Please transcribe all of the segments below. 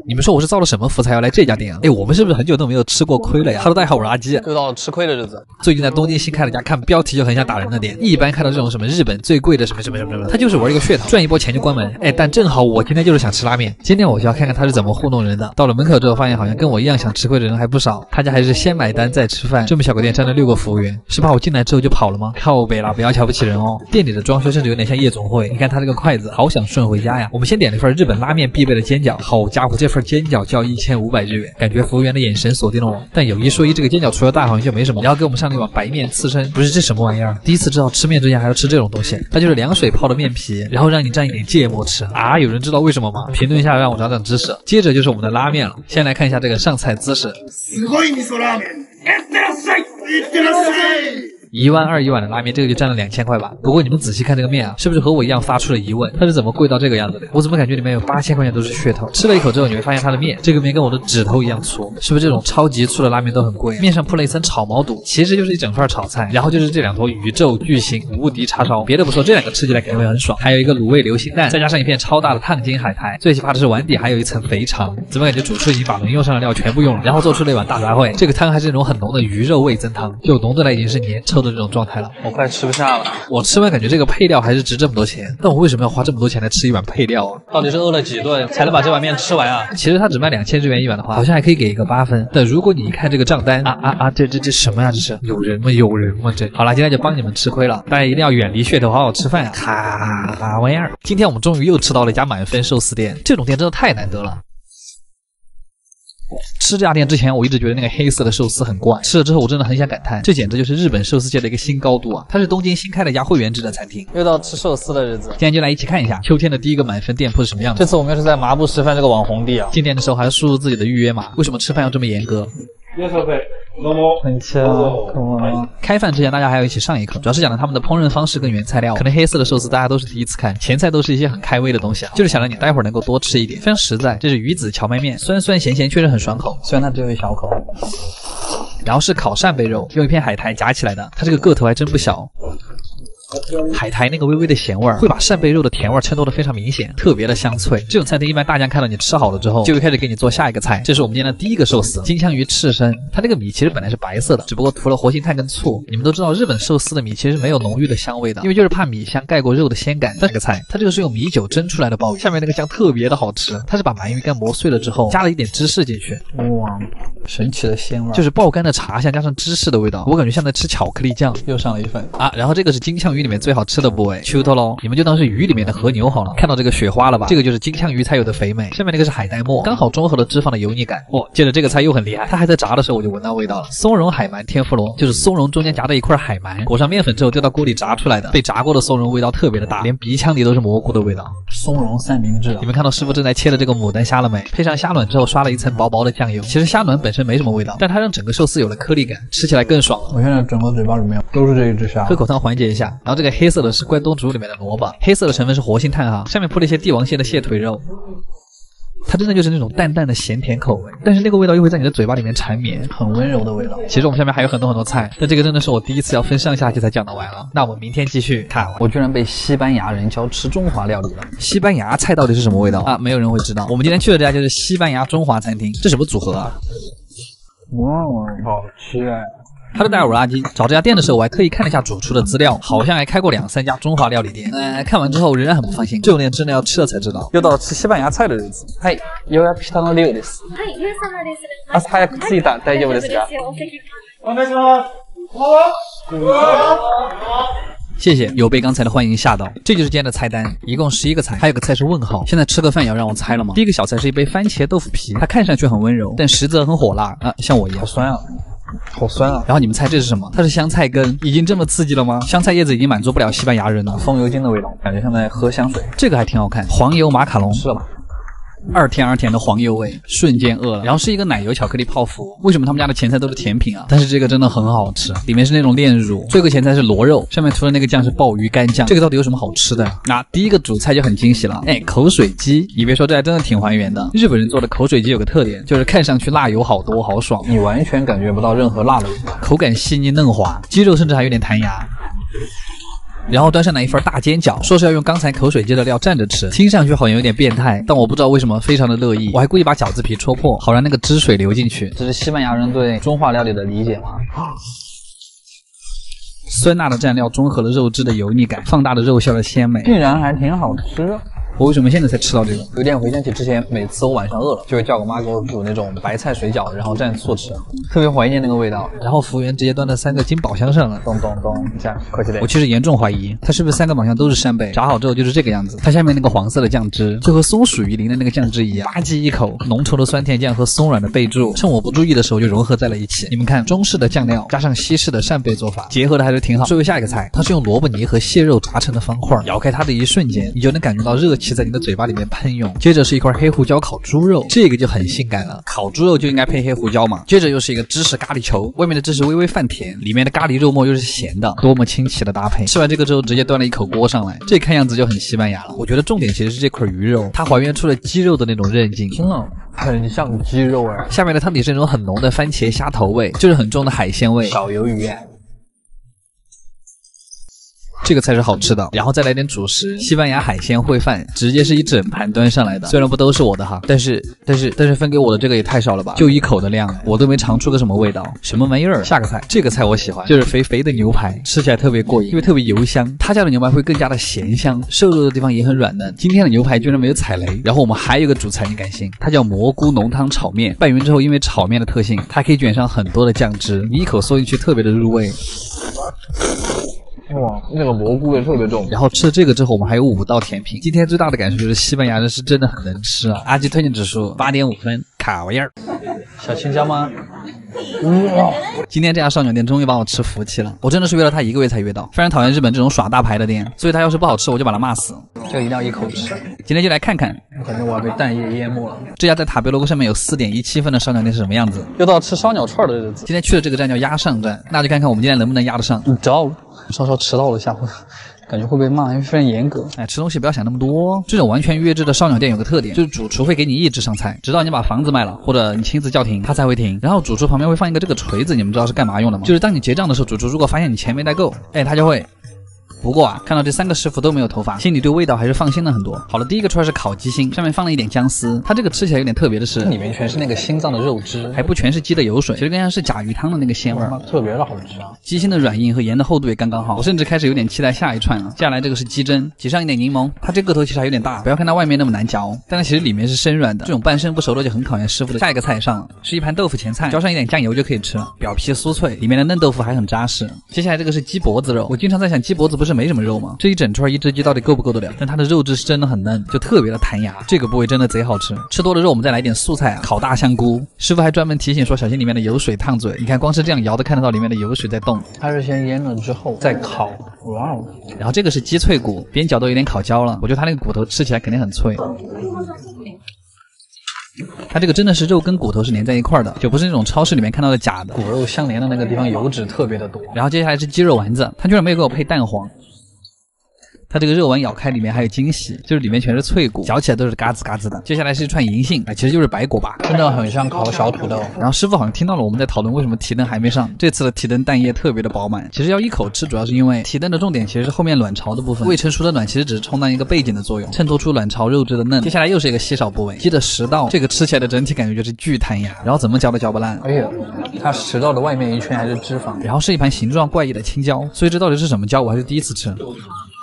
你们说我是造了什么福才要来这家店啊？哎，我们是不是很久都没有吃过亏了呀？Hello， 大家好，我是阿基。又到了吃亏的日子。最近在东京新开了家，看标题就很想打人的店。一般看到这种什么日本最贵的什么，他就是玩一个噱头，赚一波钱就关门。哎，但正好我今天就是想吃拉面，今天我就要看看他是怎么糊弄人的。到了门口之后，发现好像跟我一样想吃亏的人还不少。他家还是先买单再吃饭，这么小个店站了6个服务员，是怕我进来之后就跑了吗？靠北啦，不要瞧不起人哦。店里的装修甚至有点像夜总会，你看他这个筷子，好想顺回家呀。我们先点了一份日本拉面必备的煎饺，好家伙，这份煎饺就要1500日元，感觉服务员的眼神锁定了我。但有一说一，这个煎饺除了大好像就没什么。然后给我们上了一碗白面刺身，不是这什么玩意儿？第一次知道吃面之前还要吃这种东西，它就是凉水泡的面皮，然后让你蘸一点芥末吃啊！有人知道为什么吗？评论一下让我长长知识。接着就是我们的拉面了，先来看一下这个上菜姿势。12000一碗的拉面，这个就占了2000块吧。不过你们仔细看这个面啊，是不是和我一样发出了疑问？它是怎么贵到这个样子的？我怎么感觉里面有8000块钱都是噱头？吃了一口之后，你会发现它的面，这个面跟我的指头一样粗，是不是这种超级粗的拉面都很贵？面上铺了一层炒毛肚，其实就是一整份炒菜，然后就是这2坨宇宙巨星无敌叉烧。别的不说，这2个吃起来肯定会很爽。还有一个卤味流心蛋，再加上一片超大的烫金海苔。最奇葩的是碗底还有一层肥肠，怎么感觉主厨已经把能用上的料全部用了，然后做出了一碗大杂烩。这个汤还是那种很浓的鱼肉味增汤，就浓的来已经是粘稠的这种状态了。我快吃不下了。我吃完感觉这个配料还是值这么多钱，但我为什么要花这么多钱来吃一碗配料啊？到底是饿了几顿才能把这碗面吃完啊？其实它只卖2000日元一碗的话，好像还可以给一个8分。但如果你一看这个账单这什么呀？这是有人吗？这好了，今天就帮你们吃亏了，大家一定要远离噱头，好好吃饭呀！啥玩意儿？今天我们终于又吃到了一家满分寿司店，这种店真的太难得了。吃这家店之前，我一直觉得那个黑色的寿司很怪，吃了之后我真的很想感叹，这简直就是日本寿司界的一个新高度啊！它是东京新开的一家会员制的餐厅。又到吃寿司的日子，今天就来一起看一下秋天的第一个满分店铺是什么样的。这次我们又是在麻布十番这个网红地啊。进店的时候还要输入自己的预约码，为什么吃饭要这么严格？很巧，开饭之前大家还要一起上一课，主要是讲了他们的烹饪方式跟原材料。可能黑色的寿司大家都是第一次看，前菜都是一些很开胃的东西啊，就是想让你待会儿能够多吃一点，非常实在。这是鱼子荞麦面，酸酸咸咸，确实很爽口，虽然它只有一小口。然后是烤扇贝肉，用一片海苔夹起来的，它这个个头还真不小。海苔那个微微的咸味儿会把扇贝肉的甜味衬托得非常明显，特别的香脆。这种餐厅一般大家看到你吃好了之后，就会开始给你做下一个菜。这是我们今天的第一个寿司，金枪鱼刺身。它这个米其实本来是白色的，只不过涂了活性炭跟醋。你们都知道日本寿司的米其实没有浓郁的香味的，因为就是怕米香盖过肉的鲜感。但这个菜它这个是用米酒蒸出来的鲍鱼，下面那个酱特别的好吃，它是把鳗鱼干磨碎了之后加了一点芝士进去。哇，神奇的鲜味，就是爆干的茶香加上芝士的味道，我感觉像在吃巧克力酱。又上了一份啊，然后这个是金枪鱼里面最好吃的部位，秋头喽，你们就当是鱼里面的和牛好了。看到这个雪花了吧？这个就是金枪鱼才有的肥美。下面那个是海带末，刚好中和了脂肪的油腻感。接着这个菜又很厉害，它还在炸的时候我就闻到味道了。松茸海鳗天妇罗，就是松茸中间夹的一块海鳗，裹上面粉之后丢到锅里炸出来的。被炸过的松茸味道特别的大，连鼻腔里都是蘑菇的味道。松茸三明治，你们看到师傅正在切的这个牡丹虾了没？配上虾卵之后刷了一层薄薄的酱油。其实虾卵本身没什么味道，但它让整个寿司有了颗粒感，吃起来更爽了。我现在整个嘴巴里面都是这一只虾。喝口汤缓解一下。然后这个黑色的是关东煮里面的萝卜，黑色的成分是活性炭哈，上面铺了一些帝王蟹的蟹腿肉。它真的就是那种淡淡的咸甜口味，但是那个味道又会在你的嘴巴里面缠绵，很温柔的味道。其实我们下面还有很多菜，但这个真的是我第一次要分上下集才讲得完了。那我们明天继续看。我居然被西班牙人教吃中华料理了。西班牙菜到底是什么味道啊？没有人会知道。我们今天去的这家就是西班牙中华餐厅，这什么组合啊？哇，好吃哎！Hello， 大家好，我是阿基。找这家店的时候，我还特意看了一下主厨的资料，好像还开过2、3家中华料理店。看完之后仍然很不放心，这种店真的要吃了才知道。又到了吃西班牙菜的日子。はい、予約したの量です。はい、ゆう様です。朝早く着いた大丈夫ですか？お願いします。谢谢，有被刚才的欢迎吓到。这就是今天的菜单，一共11个菜，还有个菜是问号。现在吃个饭也要让我猜了吗？第一个小菜是一杯番茄豆腐皮，它看上去很温柔，但实则很火辣啊，像我一样。好酸啊！好酸啊！然后你们猜这是什么？它是香菜根，已经这么刺激了吗？香菜叶子已经满足不了西班牙人了。风油精的味道，感觉像在喝香水。这个还挺好看，黄油马卡龙，吃了吧。2甜2甜的黄油味，瞬间饿了。然后是一个奶油巧克力泡芙，为什么他们家的前菜都是甜品啊？但是这个真的很好吃，里面是那种炼乳。最后一个前菜是螺肉，上面涂的那个酱是鲍鱼干酱。这个到底有什么好吃的？那第一个主菜就很惊喜了，口水鸡。你别说，这还真的挺还原的。日本人做的口水鸡有个特点，就是看上去辣油好多好爽，你完全感觉不到任何辣的味道，口感细腻嫩滑，鸡肉甚至还有点弹牙。然后端上来一份大煎饺，说是要用刚才口水鸡的料蘸着吃，听上去好像有点变态，但我不知道为什么非常的乐意。我还故意把饺子皮戳破，好让那个汁水流进去。这是西班牙人对中华料理的理解吗？酸辣的蘸料中和了肉汁的油腻感，放大了肉馅的鲜美，竟然还挺好吃。我为什么现在才吃到这个？有点回想起之前每次我晚上饿了，就会叫我妈给我煮那种白菜水饺，然后蘸醋吃，特别怀念那个味道。然后服务员直接端了3个金宝箱上来，咚咚咚一下，客气点。我其实严重怀疑它是不是3个宝箱都是扇贝，炸好之后就是这个样子。它下面那个黄色的酱汁，就和松鼠鱼鳞的那个酱汁一样，吧唧一口，浓稠的酸甜酱和松软的贝柱，趁我不注意的时候就融合在了一起。你们看，中式的酱料加上西式的扇贝做法，结合的还是挺好。作为下一个菜，它是用萝卜泥和蟹肉炸成的方块，咬开它的一瞬间，你就能感觉到热气在你的嘴巴里面喷涌。接着是一块黑胡椒烤猪肉，这个就很性感了，烤猪肉就应该配黑胡椒嘛。接着又是一个芝士咖喱球，外面的芝士微微泛甜，里面的咖喱肉末又是咸的，多么清奇的搭配。吃完这个之后直接端了一口锅上来，这看样子就很西班牙了。我觉得重点其实是这块鱼肉，它还原出了鸡肉的那种韧劲，真的很像鸡肉哎。下面的汤底是那种很浓的番茄虾头味，就是很重的海鲜味，小鱿鱼哎。这个才是好吃的，然后再来点主食，西班牙海鲜烩饭，直接是一整盘端上来的。虽然不都是我的哈，但是分给我的这个也太少了吧，就1口的量，我都没尝出个什么味道，什么玩意儿。下个菜，这个菜我喜欢，就是肥肥的牛排，吃起来特别过瘾，因为特别油香。他家的牛排会更加的咸香，瘦肉的地方也很软嫩。今天的牛排居然没有踩雷。然后我们还有一个主菜，你敢信？它叫蘑菇浓汤炒面，拌匀之后，因为炒面的特性，它可以卷上很多的酱汁，你一口嗦进去特别的入味。哇，那个蘑菇味特别重。然后吃了这个之后，我们还有5道甜品。今天最大的感受就是西班牙人是真的很能吃啊！阿基推荐指数8.5分，卡哇伊儿。小青椒吗？今天这家烧鸟店终于把我吃服气了，我真的是约了他1个月才约到。非常讨厌日本这种耍大牌的店，所以他要是不好吃我就把他骂死。这个一定要一口吃。今天就来看看，我感觉我要被蛋液淹没了。这家在塔贝罗沟上面有4.17分的烧鸟店是什么样子？又到吃烧鸟串的日子。今天去的这个站叫鸭上站，那就看看我们今天能不能压得上。稍稍迟到了下回感觉会被骂，因为非常严格。哎，吃东西不要想那么多。这种完全预制的烧鸟店有个特点，就是主厨会给你一直上菜，直到你把房子卖了或者你亲自叫停，他才会停。然后主厨旁边会放一个这个锤子，你们知道是干嘛用的吗？就是当你结账的时候，主厨如果发现你钱没带够，哎，他就会。不过啊，看到这3个师傅都没有头发，心里对味道还是放心了很多。好了，第一个串是烤鸡心，上面放了一点姜丝。它这个吃起来有点特别的是，里面全是那个心脏的肉汁，还不全是鸡的油水，其实更像是甲鱼汤的那个鲜味，特别的好吃啊。鸡心的软硬和盐的厚度也刚刚好，我甚至开始有点期待下一串了。接下来这个是鸡胗，挤上一点柠檬，它这个头其实还有点大，不要看它外面那么难嚼，但它其实里面是生软的，这种半生不熟的就很考验师傅的。下一个菜上了，是一盘豆腐前菜，浇上一点酱油就可以吃了，表皮酥脆，里面的嫩豆腐还很扎实。接下来这个是鸡脖子肉，我经常在想鸡脖子不是没什么肉吗？这一整串一只鸡到底够不够得了？但它的肉质是真的很嫩，就特别的弹牙，这个部位真的贼好吃。吃多了肉我们再来一点素菜啊，烤大香菇。师傅还专门提醒说小心里面的油水烫嘴，你看光是这样摇都看得到里面的油水在动。它是先腌了之后再烤，哇哦！然后这个是鸡脆骨，边角都有点烤焦了，我觉得它那个骨头吃起来肯定很脆。它这个真的是肉跟骨头是连在一块的，就不是那种超市里面看到的假的。骨肉相连的那个地方油脂特别的多。然后接下来是鸡肉丸子，它居然没有给我配蛋黄。它这个肉丸咬开里面还有惊喜，就是里面全是脆骨，嚼起来都是嘎吱嘎吱的。接下来是一串银杏，其实就是白果吧，真的很像烤小土豆。然后师傅好像听到了我们在讨论为什么提灯还没上，这次的提灯蛋液特别的饱满。其实要一口吃，主要是因为提灯的重点其实是后面卵巢的部分，未成熟的卵其实只是充当一个背景的作用，衬托出卵巢肉质的嫩。接下来又是一个稀少部位，鸡的食道，这个吃起来的整体感觉就是巨弹牙，然后怎么嚼都嚼不烂。哎呀，它食道的外面一圈还是脂肪，然后是一盘形状怪异的青椒，所以这到底是什么椒我还是第一次吃。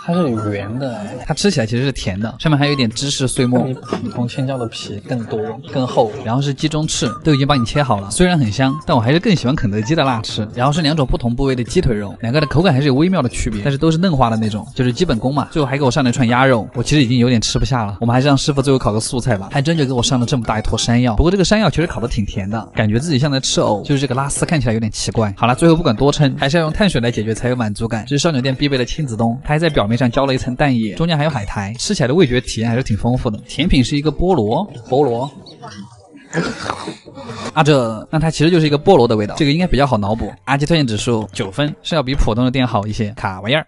它是圆的，它吃起来其实是甜的，上面还有一点芝士碎末，比普通青椒的皮更多更厚。然后是鸡中翅，都已经帮你切好了，虽然很香，但我还是更喜欢肯德基的辣翅。然后是2种不同部位的鸡腿肉，两个的口感还是有微妙的区别，但是都是嫩化的那种，就是基本功嘛。最后还给我上了一串鸭肉，我其实已经有点吃不下了，我们还是让师傅最后烤个素菜吧。还真就给我上了这么大一坨山药，不过这个山药其实烤得挺甜的，感觉自己像在吃藕，就是这个拉丝看起来有点奇怪。好了，最后不管多撑，还是要用碳水来解决才有满足感。这是烧鸟店必备的亲子冬，它还在表面上浇了一层蛋液，中间还有海苔，吃起来的味觉体验还是挺丰富的。甜品是一个菠萝啊，那它其实就是一个菠萝的味道，这个应该比较好脑补。阿基推荐指数9分，是要比普通的店好一些。卡哇伊儿。